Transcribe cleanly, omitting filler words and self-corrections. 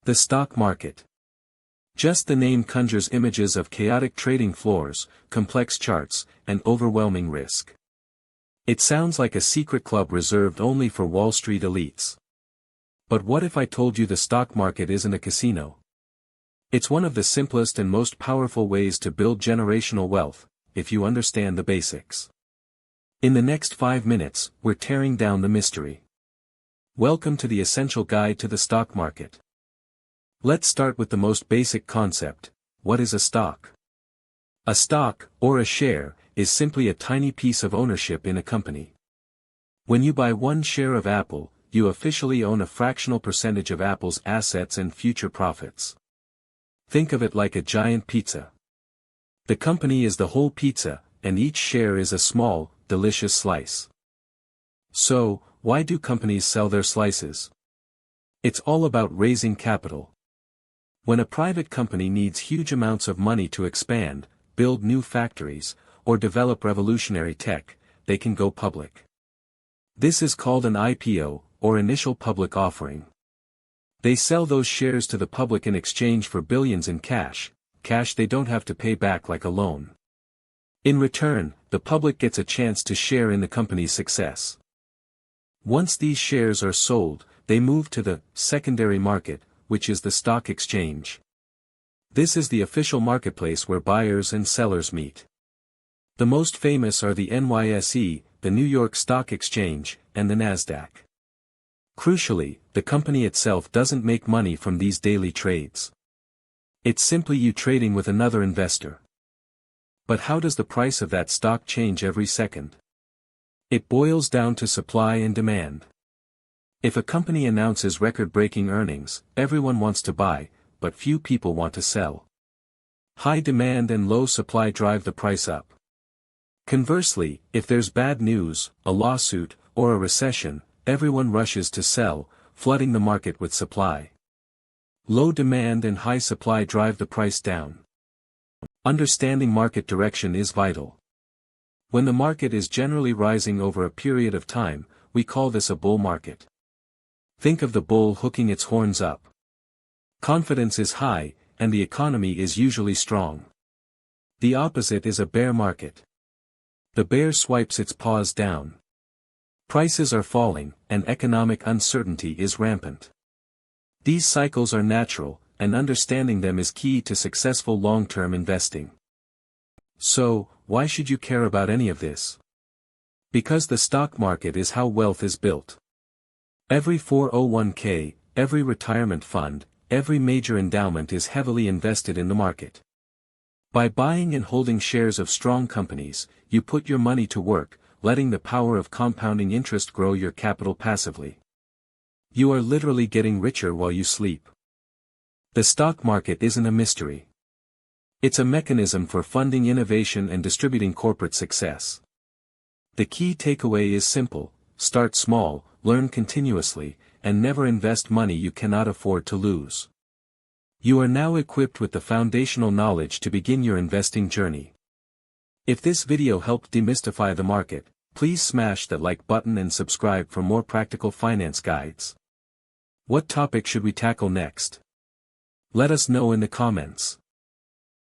The stock market. Just the name conjures images of chaotic trading floors, complex charts, and overwhelming risk. It sounds like a secret club reserved only for Wall Street elites. But what if I told you the stock market isn't a casino? It's one of the simplest and most powerful ways to build generational wealth, if you understand the basics. In the next 5 minutes, we're tearing down the mystery. Welcome to the Essential Guide to the Stock Market. Let's start with the most basic concept. What is a stock? A stock, or a share, is simply a tiny piece of ownership in a company. When you buy one share of Apple, you officially own a fractional percentage of Apple's assets and future profits. Think of it like a giant pizza. The company is the whole pizza, and each share is a small, delicious slice. So, why do companies sell their slices? It's all about raising capital. When a private company needs huge amounts of money to expand, build new factories, or develop revolutionary tech, they can go public. This is called an IPO, or initial public offering. They sell those shares to the public in exchange for billions in cash they don't have to pay back like a loan. In return, the public gets a chance to share in the company's success. Once these shares are sold, they move to the secondary market, which is the stock exchange. This is the official marketplace where buyers and sellers meet. The most famous are the NYSE, the New York Stock Exchange, and the Nasdaq. Crucially, the company itself doesn't make money from these daily trades. It's simply you trading with another investor. But how does the price of that stock change every second? It boils down to supply and demand. If a company announces record-breaking earnings, everyone wants to buy, but few people want to sell. High demand and low supply drive the price up. Conversely, if there's bad news, a lawsuit, or a recession, everyone rushes to sell, flooding the market with supply. Low demand and high supply drive the price down. Understanding market direction is vital. When the market is generally rising over a period of time, we call this a bull market. Think of the bull hooking its horns up. Confidence is high, and the economy is usually strong. The opposite is a bear market. The bear swipes its paws down. Prices are falling, and economic uncertainty is rampant. These cycles are natural, and understanding them is key to successful long-term investing. So, why should you care about any of this? Because the stock market is how wealth is built. Every 401k, every retirement fund, every major endowment is heavily invested in the market. By buying and holding shares of strong companies, you put your money to work, letting the power of compounding interest grow your capital passively. You are literally getting richer while you sleep. The stock market isn't a mystery. It's a mechanism for funding innovation and distributing corporate success. The key takeaway is simple: start small, learn continuously, and never invest money you cannot afford to lose. You are now equipped with the foundational knowledge to begin your investing journey. If this video helped demystify the market, please smash that like button and subscribe for more practical finance guides. What topic should we tackle next? Let us know in the comments.